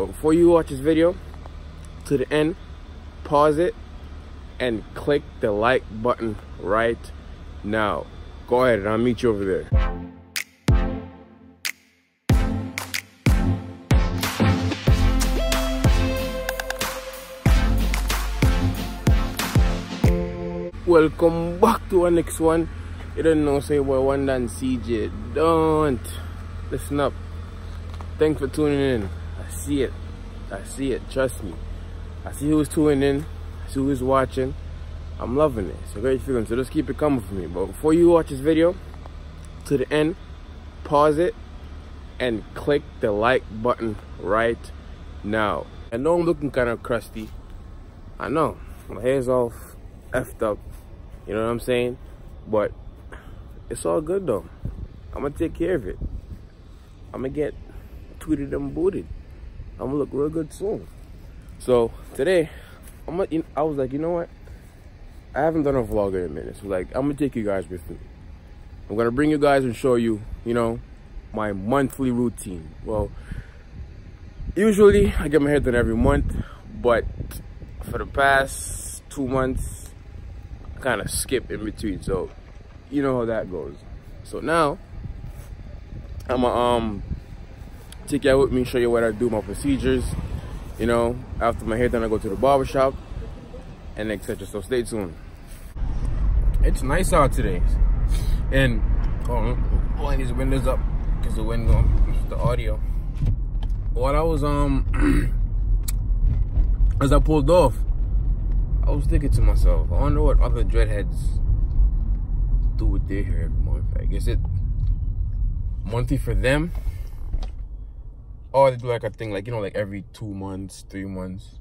But before you watch this video to the end, pause it and click the like button right now. Go ahead and I'll meet you over there. Welcome back to our next one. You don't know, say boy Onedon and Cjay. Don't listen up. Thanks for tuning in. I see it. Trust me. I see who's tuning in. I see who's watching. I'm loving it. It's a great feeling. So just keep it coming for me. But before you watch this video to the end, pause it and click the like button right now. I know I'm looking kind of crusty. I know. My hair's all effed up. You know what I'm saying? But it's all good though. I'm gonna take care of it. I'm gonna get tweeted and booted. I'm gonna look real good soon. So today, I was like, you know what? I haven't done a vlog in a minute. So like, I'm gonna take you guys with me. I'm gonna bring you guys and show you, you know, my monthly routine. Well, usually I get my hair done every month, but for the past 2 months, I kind of skip in between. So you know how that goes. So now I'm gonna take you out with me, show you what I do, my procedures. You know, after my hair done, I go to the barber shop and etc. So stay tuned. It's nice out today, and pulling these windows up because the wind going the audio. While I was as I pulled off, I was thinking to myself, I wonder what other dreadheads do with their hair every month. Like, is it monthly for them, or they do like a thing like, you know, like every 2 months, 3 months,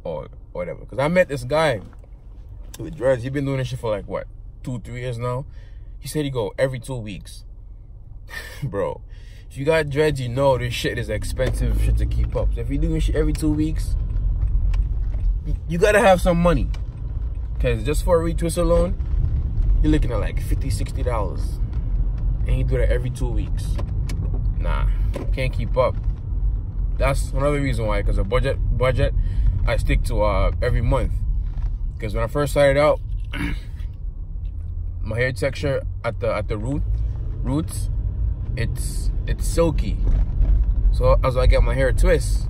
or whatever? Because I met this guy with dreads. He's been doing this shit for like what, 2-3 years now. He said he go every 2 weeks. Bro, if you got dreads, you know this shit is expensive shit to keep up. So if you're doing shit every 2 weeks, you gotta have some money. Because just for a retwist alone, you're looking at like $50-$60. And you do that every 2 weeks. Nah, can't keep up. That's another reason why, because of budget, I stick to every month. Because when I first started out, my hair texture at the roots, it's silky. So as I get my hair twist,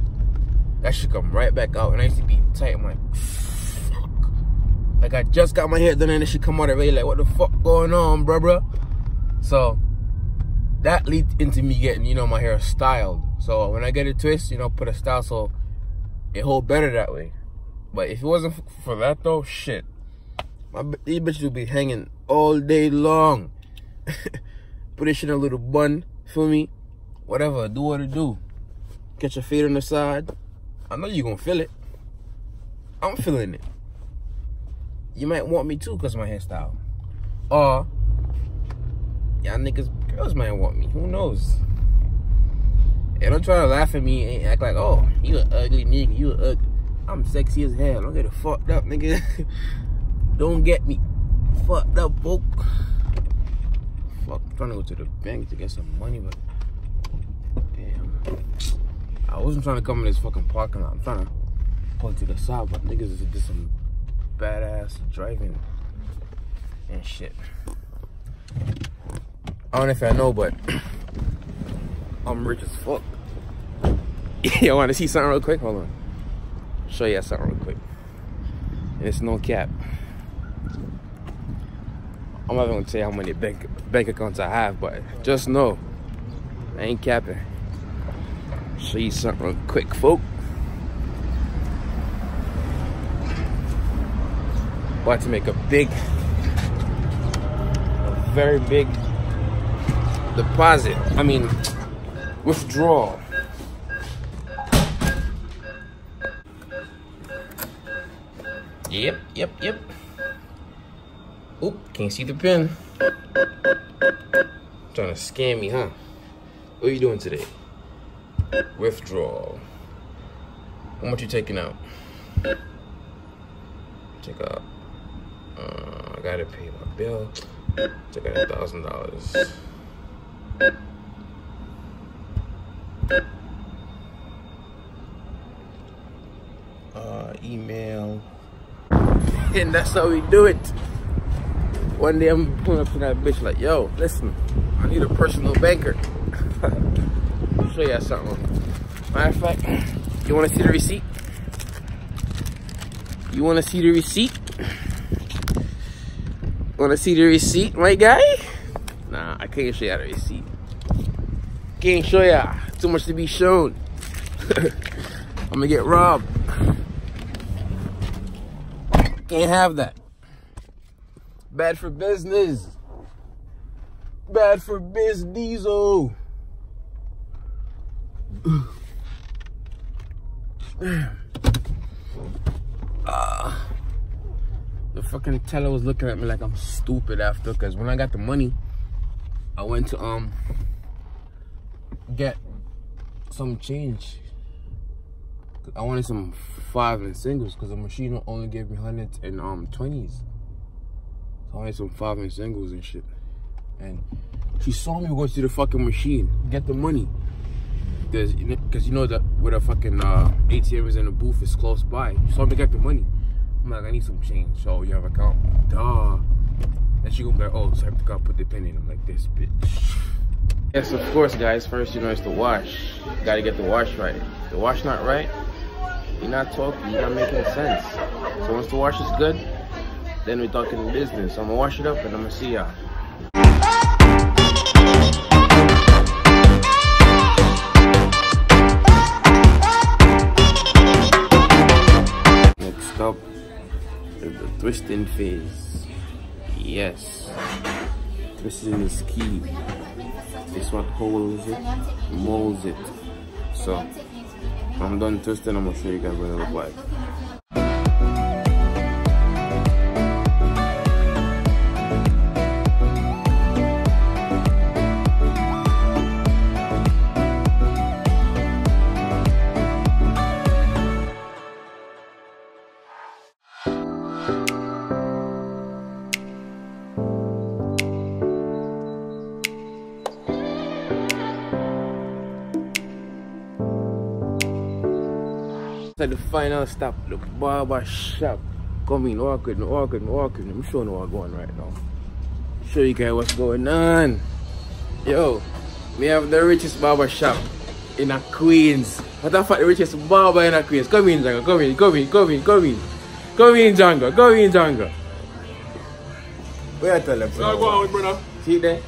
that should come right back out. And I used to be tight. I'm like, fuck. Like I just got my hair done and it should come out already. Like, what the fuck going on, bruh? So that leads into me getting, you know, my hair styled. So when I get a twist, you know, put a style so it hold better that way. But if it wasn't for that though, shit, these bitches would be hanging all day long. Put this shit in a little bun, feel me? Whatever, do what it do. Catch your fade on the side. I know you're gonna feel it. I'm feeling it. You might want me too because of my hairstyle. Or y'all niggas, girls might want me. Who knows? And don't try to laugh at me and act like, oh, you an ugly nigga. You an ugly. I'm sexy as hell. Don't get it fucked up, nigga. Don't get me fucked up, folk. Fuck, I'm trying to go to the bank to get some money, but damn. I wasn't trying to come in this fucking parking lot. I'm trying to pull it to the side, but niggas did some badass driving and shit. I don't know if I know, but I'm rich as fuck. You want to see something real quick? Hold on. Show you something real quick. And it's no cap. I'm not gonna tell you how many bank accounts I have, but just know I ain't capping. Show you something real quick, folk. About to make a very big deposit. I mean, withdrawal. Yep. Oop, can't see the pin. Trying to scam me, huh? What are you doing today? Withdrawal. How much you taking out? Check out. I gotta pay my bill. Check out $1,000. email. And that's how we do it. One day I'm pulling up to that bitch like, yo, listen, I need a personal banker. I'll show you something. Matter of fact, you wanna see the receipt? You wanna see the receipt? Wanna see the receipt, my guy? Nah, I can't show you the receipt. Can't show ya. Too much to be shown. I'm gonna get robbed. Can't have that. Bad for business. Bad for biz diesel. The fucking teller was looking at me like I'm stupid after, because when I got the money, I went to get some change. I wanted some 5 and singles because the machine only gave me 100s and 20s. So I wanted some 5 and singles and shit. And she saw me go to the fucking machine, get the money. Because you know that where the fucking ATM is in the booth is close by. She saw me get the money. I'm like, I need some change. So you have an account? Duh. And she gonna be like, oh, so I have to go put the pin in. I'm like, this bitch. Yes, of course, guys. First, you know, it's the wash. You gotta get the wash right. If the wash not right, you're not talking, you're not making sense. So once the wash is good, then we're talking business. So I'm gonna wash it up and I'm gonna see y'all. Next up is the twisting phase. Yes. Twisting is key. This what holds it, molds it. So when I'm done twisting, I'm gonna show you guys what it looks like. At the final stop, the barber shop. Come in, walking. I'm showing you what's going on right now. Show you guys what's going on. Yo, we have the richest barber shop in a Queens. What the fuck, the richest barber in a Queens? Come in, Django. Come in, Django. Where I tell them? Where go on, brother? See there?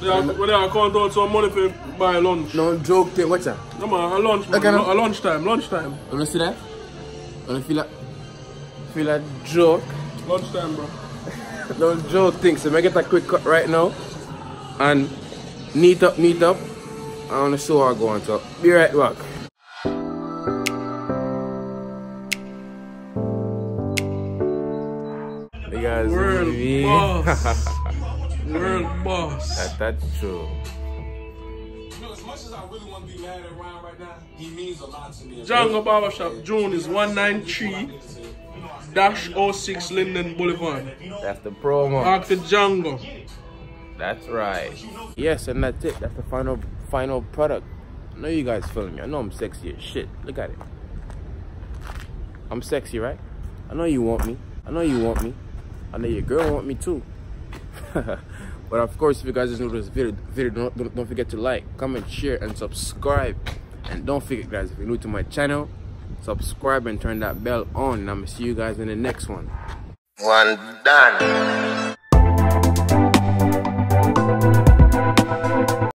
When I count out some money for buy lunch. No joke thing, what's that? No man, a lunch, man. Okay, Lunchtime. Wanna see that? Wanna feel that joke? Lunchtime, bro. No joke thing. So I get a quick cut right now and neat up. I wanna show how I go on top. Be right back. Hey guys, World boss. World boss. That's true. As much as I really want to be mad at Ryan right now, he means a lot to me. Django Barbershop, June is 193-06 Linden Boulevard. That's the promo. Ask the Django. That's right. Yes, and that's it. That's the final product. I know you guys feeling me. I know I'm sexy as shit. Look at it. I'm sexy, right? I know you want me. I know your girl want me too. But of course, if you guys just know this video, don't forget to like, comment, share, and subscribe. And don't forget, guys, if you're new to my channel, subscribe and turn that bell on. And I'm gonna see you guys in the next one. One done.